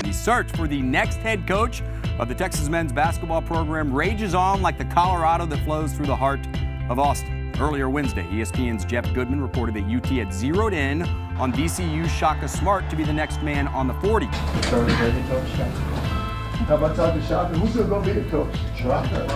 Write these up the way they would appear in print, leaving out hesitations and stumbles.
The search for the next head coach of the Texas men's basketball program rages on like the Colorado that flows through the heart of Austin. Earlier Wednesday, ESPN's Jeff Goodman reported that UT had zeroed in on VCU's Shaka Smart to be the next man on the 40. How about talking Shaka? Who's going to be the coach? Shaka.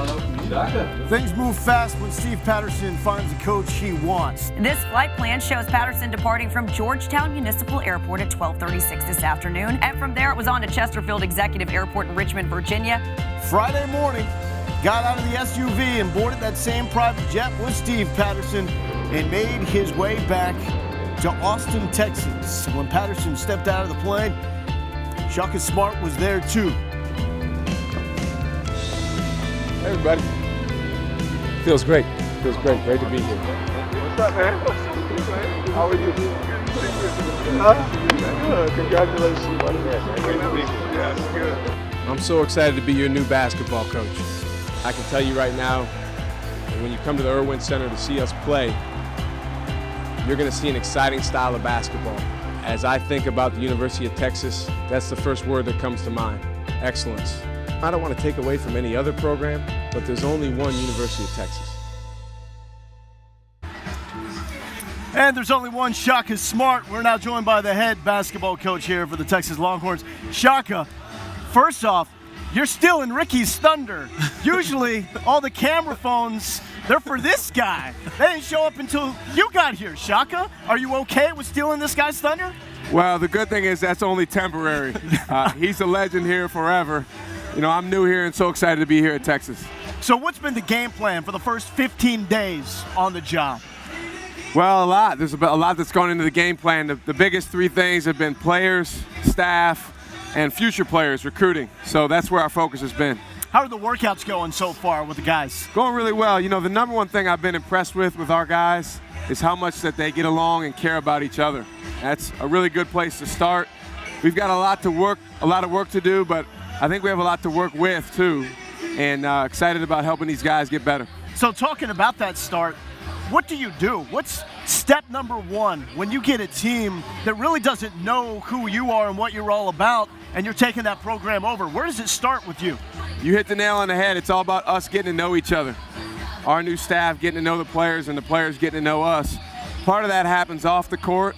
Things move fast when Steve Patterson finds a coach he wants. This flight plan shows Patterson departing from Georgetown Municipal Airport at 12:36 this afternoon. And from there, it was on to Chesterfield Executive Airport in Richmond, Virginia. Friday morning, got out of the SUV and boarded that same private jet with Steve Patterson and made his way back to Austin, Texas. When Patterson stepped out of the plane, Shaka Smart was there too. Hey everybody. Feels great. Feels great. Great to be here. What's up, man? How are you? Good. Congratulations, buddy. Great to be here. Yeah, it's good. I'm so excited to be your new basketball coach. I can tell you right now, when you come to the Irwin Center to see us play, you're going to see an exciting style of basketball. As I think about the University of Texas, that's the first word that comes to mind: excellence. I don't want to take away from any other program, but there's only one University of Texas. And there's only one Shaka Smart. We're now joined by the head basketball coach here for the Texas Longhorns. Shaka, first off, you're still in Ricky's thunder. Usually, all the camera phones, they're for this guy. They didn't show up until you got here. Shaka, are you okay with stealing this guy's thunder? Well, the good thing is that's only temporary. He's a legend here forever. You know, I'm new here and so excited to be here at Texas. So what's been the game plan for the first 15 days on the job? Well, a lot. There's a lot that's gone into the game plan. The biggest three things have been players, staff, and future players, recruiting. So that's where our focus has been. How are the workouts going so far with the guys? Going really well. You know, the number one thing I've been impressed with our guys is how much that they get along and care about each other. That's a really good place to start. We've got a lot of work to do, but I think we have a lot to work with too, and excited about helping these guys get better. So talking about that start, what do you do? What's step number one when you get a team that really doesn't know who you are and what you're all about, and you're taking that program over? Where does it start with you? You hit the nail on the head. It's all about us getting to know each other. Our new staff getting to know the players and the players getting to know us. Part of that happens off the court,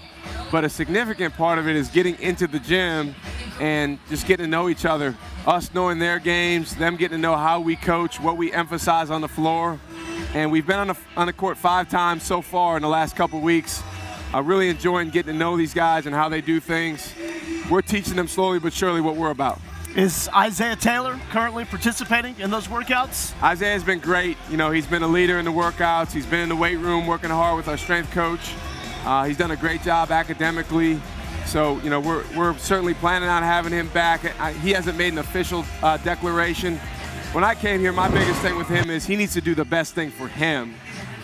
but a significant part of it is getting into the gym and just getting to know each other. Us knowing their games, them getting to know how we coach, what we emphasize on the floor. And we've been on the court 5 times so far in the last couple weeks. I'm really enjoying getting to know these guys and how they do things. We're teaching them slowly but surely what we're about. Is Isaiah Taylor currently participating in those workouts? Isaiah's been great. You know, he's been a leader in the workouts. He's been in the weight room working hard with our strength coach. He's done a great job academically. So, you know, we're certainly planning on having him back. He hasn't made an official declaration. When I came here, my biggest thing with him is he needs to do the best thing for him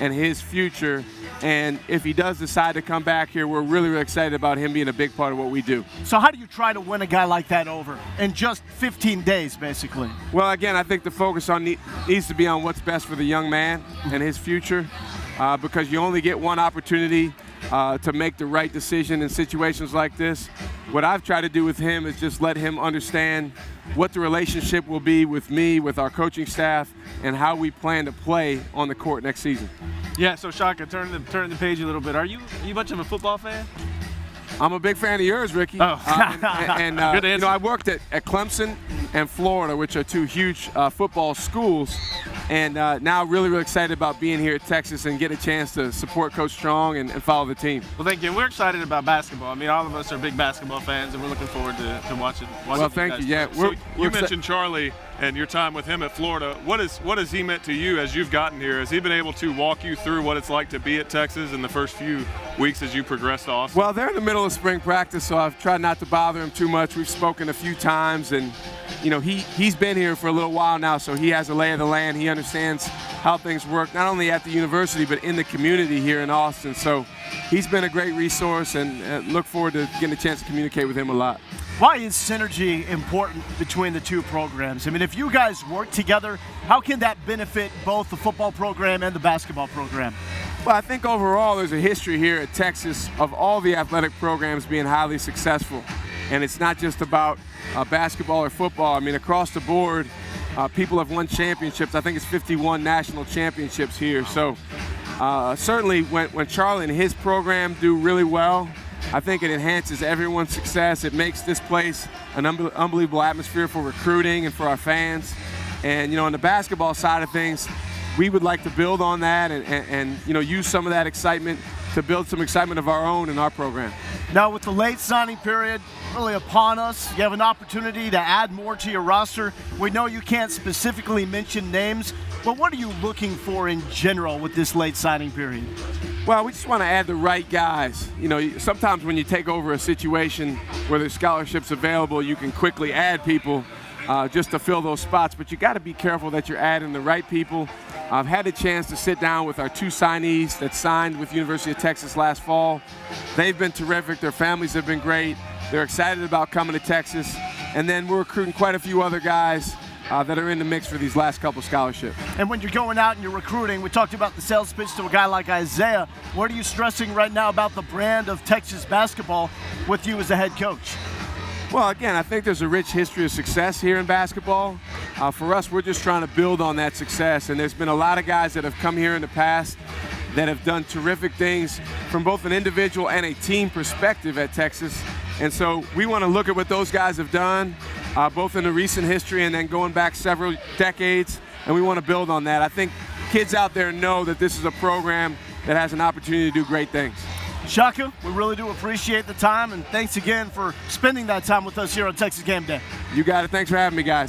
and his future. And if he does decide to come back here, we're really, really excited about him being a big part of what we do. So how do you try to win a guy like that over in just 15 days, basically? Well, again, I think the focus needs to be on what's best for the young man and his future, because you only get one opportunity to make the right decision in situations like this. What I've tried to do with him is just let him understand what the relationship will be with me, with our coaching staff, and how we plan to play on the court next season. Yeah, so Shaka, turn the page a little bit. Are you much of a football fan? I'm a big fan of yours, Ricky. Oh. And Good answer. you know, I worked at Clemson and Florida, which are 2 huge football schools. And now really, really excited about being here at Texas and get a chance to support Coach Strong and follow the team. Well, thank you. We're excited about basketball. I mean, all of us are big basketball fans, and we're looking forward to watching. Well, thank you. Yeah, So you mentioned Charlie and your time with him at Florida. What has he meant to you as you've gotten here? Has he been able to walk you through what it's like to be at Texas in the first few weeks as you progressed to Austin? Well, they're in the middle of spring practice, so I've tried not to bother him too much. We've spoken a few times, and you know, he's been here for a little while now, so he has a lay of the land. He understands how things work, not only at the university, but in the community here in Austin. So he's been a great resource, and look forward to getting a chance to communicate with him a lot. Why is synergy important between the two programs? I mean, if you guys work together, how can that benefit both the football program and the basketball program? Well, I think overall there's a history here at Texas of all the athletic programs being highly successful. And it's not just about basketball or football. I mean, across the board, people have won championships. I think it's 51 national championships here. So certainly when Charlie and his program do really well, I think it enhances everyone's success. It makes this place an unbelievable atmosphere for recruiting and for our fans. And, on the basketball side of things, we would like to build on that and use some of that excitement to build some excitement of our own in our program. Now, with the late signing period really upon us, you have an opportunity to add more to your roster. We know you can't specifically mention names, but what are you looking for in general with this late signing period? Well, we just want to add the right guys. Sometimes when you take over a situation where there's scholarships available, you can quickly add people just to fill those spots, but you got to be careful that you're adding the right people. I've had a chance to sit down with our 2 signees that signed with University of Texas last fall. They've been terrific. Their families have been great. They're excited about coming to Texas. And then we're recruiting quite a few other guys that are in the mix for these last couple scholarships. And when you're going out and you're recruiting, we talked about the sales pitch to a guy like Isaiah. What are you stressing right now about the brand of Texas basketball with you as the head coach? Well, again, I think there's a rich history of success here in basketball. For us, we're just trying to build on that success. And there's been a lot of guys that have come here in the past that have done terrific things from both an individual and a team perspective at Texas. And so we want to look at what those guys have done, both in the recent history and then going back several decades, and we want to build on that. I think kids out there know that this is a program that has an opportunity to do great things. Shaka, we really do appreciate the time, and thanks again for spending that time with us here on Texas Game Day. You got it. Thanks for having me, guys.